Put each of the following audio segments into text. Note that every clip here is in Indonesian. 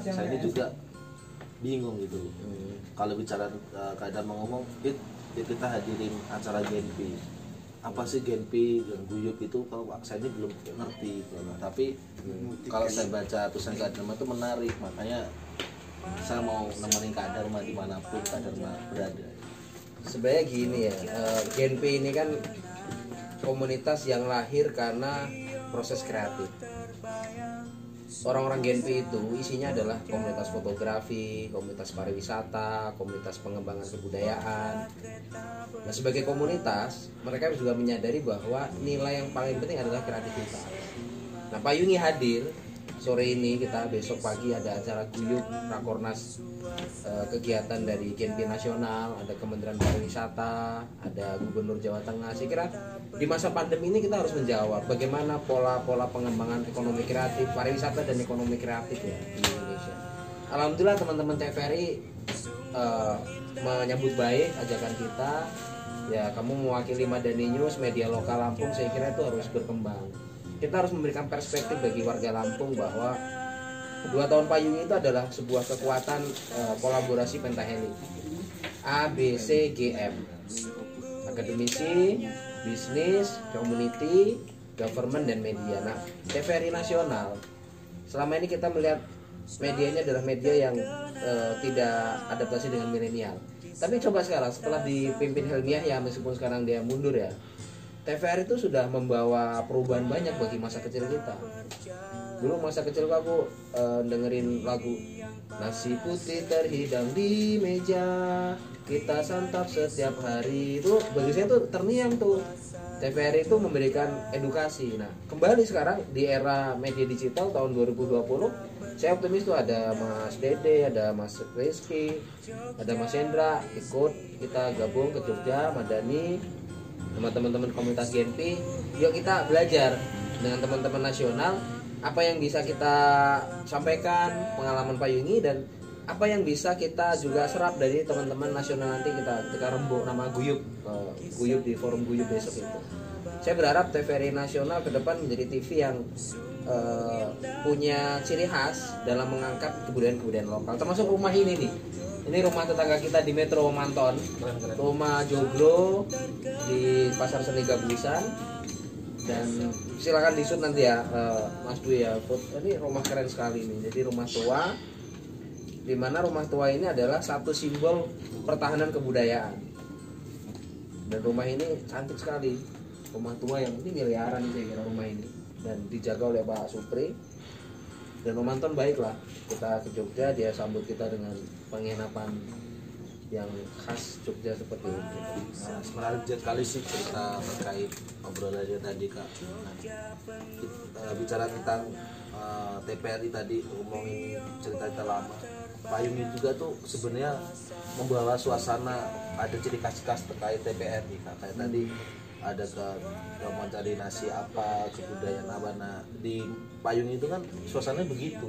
Saya ini juga bingung gitu. Kalau bicara keadaan ngomong, kita hadirin acara Genpi. Apa sih Genpi dan Guyup itu? Kalau saya ini belum ngerti. Tapi kalau saya baca tulisan Kak Dharma itu menarik, makanya saya mau nemenin Kak Dharma dimanapun Kak Dharma berada. Sebenarnya gini ya, Genpi ini kan komunitas yang lahir karena proses kreatif. Orang-orang Genpi itu isinya adalah komunitas fotografi, komunitas pariwisata, komunitas pengembangan kebudayaan. Nah, sebagai komunitas, mereka juga menyadari bahwa nilai yang paling penting adalah kreativitas. Nah, Payungi hadir sore ini, kita besok pagi ada acara Guyup Rakornas, kegiatan dari Genpi Nasional, ada Kementerian Pariwisata, ada Gubernur Jawa Tengah. Saya kira di masa pandemi ini kita harus menjawab bagaimana pola-pola pengembangan ekonomi kreatif, pariwisata dan ekonomi kreatif ya di Indonesia. Alhamdulillah teman-teman TVRI menyambut baik ajakan kita. Ya, kamu mewakili Madani News, media lokal Lampung, saya kira itu harus berkembang. Kita harus memberikan perspektif bagi warga Lampung bahwa 2 tahun Payungi itu adalah sebuah kekuatan kolaborasi pentahelix A, B, C, G, M. Akademisi, bisnis, community, government, dan media. Nah, TVRI Nasional selama ini kita melihat media ini adalah media yang tidak adaptasi dengan milenial. Tapi coba sekarang setelah dipimpin Helmiah, ya meskipun sekarang dia mundur ya, TVRI itu sudah membawa perubahan banyak bagi masa kecil kita. Dulu masa kecil aku dengerin lagu nasi putih terhidang di meja, kita santap setiap hari. Itu bagi saya tuh terngiang tuh. TVRI itu memberikan edukasi. Nah, kembali sekarang di era media digital tahun 2020, saya optimis tuh ada Mas Dede, ada Mas Rizky, ada Mas Hendra ikut kita gabung ke Jogja, Madani, sama teman-teman komunitas Genpi. Yuk kita belajar dengan teman-teman nasional apa yang bisa kita sampaikan, pengalaman Payungi, dan apa yang bisa kita juga serap dari teman-teman nasional. Nanti kita rembuk nama Guyup di forum Guyup besok itu. Saya berharap TVRI Nasional ke depan menjadi TV yang punya ciri khas dalam mengangkat kebudayaan-kebudayaan lokal, termasuk rumah ini nih. Ini rumah tetangga kita di Metro Manton, rumah Joglo di Pasar Seni Gabusan. Dan silakan disut nanti ya, Mas Dwi ya. Ini rumah keren sekali nih. Jadi rumah tua, di mana rumah tua ini adalah satu simbol pertahanan kebudayaan. Dan rumah ini cantik sekali. Rumah tua yang ini miliaran saya kira rumah ini, dan dijaga oleh Pak Supri. Dan Om Anton baiklah, kita ke Jogja, dia sambut kita dengan penginapan yang khas Jogja seperti ini. Menarik sekali sih cerita terkait obrolannya tadi Kak. Nah, bicara tentang TVRI tadi, ngomongin cerita lama, Payungi juga tuh sebenarnya membawa suasana, ada ciri khas terkait TVRI Kak. Kayak tadi ada mau cari nasi apa, kebudayaan apa. Nah, di Payungi itu kan suasananya begitu.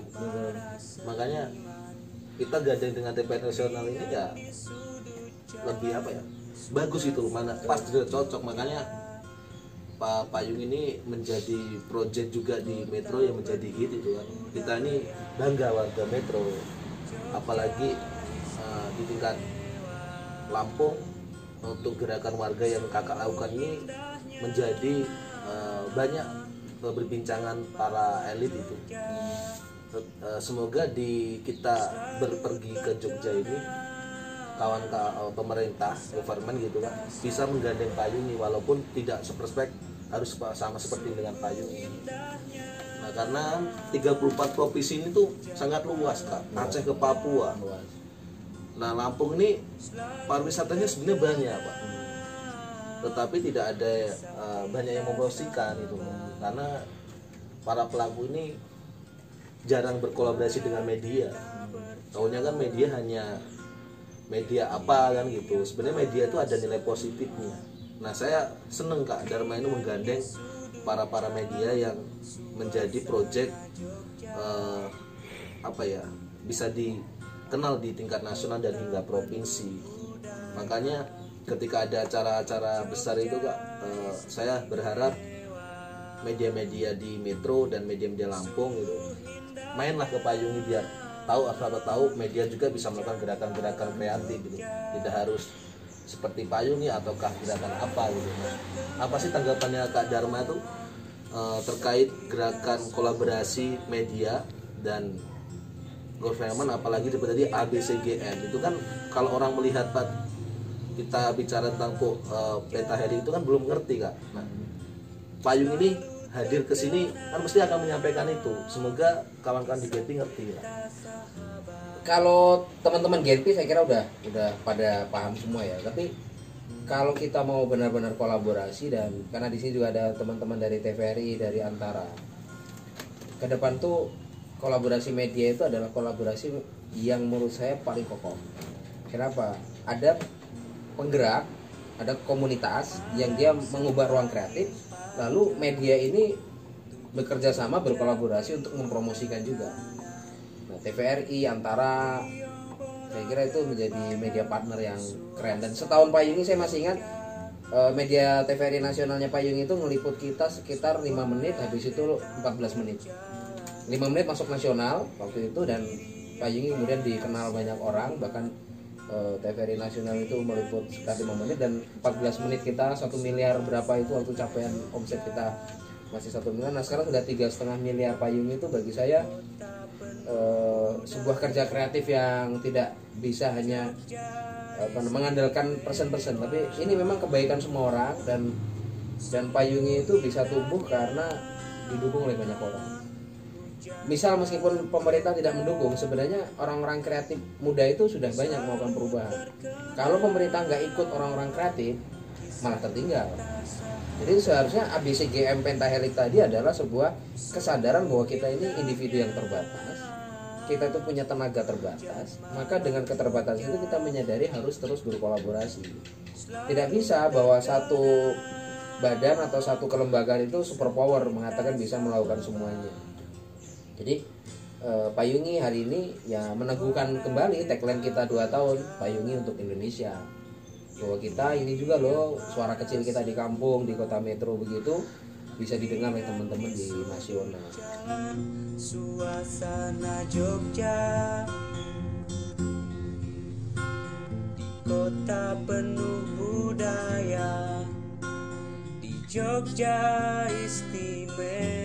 Makanya kita gandeng dengan TVRI Nasional ini ya lebih apa ya, bagus itu, mana pas juga cocok. Makanya Pak Payung ini menjadi project juga di Metro yang menjadi hit itu kan. Kita ini bangga warga Metro, apalagi di tingkat Lampung, untuk gerakan warga yang kakak lakukan ini menjadi banyak perbincangan para elit itu. Semoga kita berpergi ke Jogja ini, kawan pemerintah, government gitu kan, bisa menggandeng Payungi walaupun tidak seperspek harus sama seperti dengan Payungi. Nah, karena 34 provinsi ini tuh sangat luas Kak, Aceh ke Papua. Nah, Lampung ini pariwisatanya sebenarnya banyak Pak, tetapi tidak ada banyak yang mempromosikan itu, karena para pelaku ini jarang berkolaborasi dengan media. Tahunya kan media hanya media apa kan gitu. Sebenarnya media itu ada nilai positifnya. Nah, saya seneng Kak Dharma ini menggandeng para media yang menjadi project apa ya, bisa dikenal di tingkat nasional dan hingga provinsi. Makanya ketika ada acara-acara besar itu Kak, saya berharap media-media di Metro dan media-media Lampung itu mainlah ke Payungi biar tahu atau tahu media juga bisa melakukan gerakan-gerakan kreatif gitu, tidak harus seperti Payungi ataukah gerakan apa gitu. Nah, apa sih tanggapannya Kak Dharma tuh terkait gerakan kolaborasi media dan government, apalagi seperti ABCGM itu kan, kalau orang melihat Pak, kita bicara tentang pentahelix itu kan belum ngerti Kak. Nah, Payung ini hadir ke sini kan mesti akan menyampaikan itu. Semoga kawan-kawan di Genpi ngerti Kak. Kalau teman-teman Genpi saya kira udah pada paham semua ya. Tapi kalau kita mau benar-benar kolaborasi, dan karena di sini juga ada teman-teman dari TVRI, dari Antara, ke depan tuh kolaborasi media itu adalah kolaborasi yang menurut saya paling kokoh. Kenapa? Ada penggerak, ada komunitas yang dia mengubah ruang kreatif, lalu media ini bekerja sama, berkolaborasi untuk mempromosikan juga. Nah, TVRI, Antara, saya kira itu menjadi media partner yang keren. Dan setahun Payungi saya masih ingat media TVRI nasionalnya Payungi itu ngeliput kita sekitar 5 menit, habis itu 14 menit. 5 menit masuk nasional waktu itu, dan Payungi kemudian dikenal banyak orang, bahkan TVRI nasional itu meliput sekitar 5 menit, dan 14 menit kita 1 miliar berapa itu waktu capaian omset kita masih 1 miliar. Nah sekarang sudah 3,5 miliar. Payungi itu bagi saya sebuah kerja kreatif yang tidak bisa hanya mengandalkan persen-persen, tapi ini memang kebaikan semua orang, dan Payungi itu bisa tumbuh karena didukung oleh banyak orang. Misal meskipun pemerintah tidak mendukung, sebenarnya orang-orang kreatif muda itu sudah banyak melakukan perubahan. Kalau pemerintah nggak ikut orang-orang kreatif, malah tertinggal. Jadi seharusnya ABCGM Pentahelix tadi adalah sebuah kesadaran bahwa kita ini individu yang terbatas, kita itu punya tenaga terbatas, maka dengan keterbatasan itu kita menyadari harus terus berkolaborasi. Tidak bisa bahwa satu badan atau satu kelembagaan itu superpower mengatakan bisa melakukan semuanya. Jadi Payungi hari ini ya meneguhkan kembali tagline kita 2 tahun, Payungi untuk Indonesia, bahwa kita ini juga loh, suara kecil kita di kampung, di kota metro begitu bisa didengar oleh teman-teman di nasional. Suasana Jogja, di kota penuh budaya, di Jogja istimewa.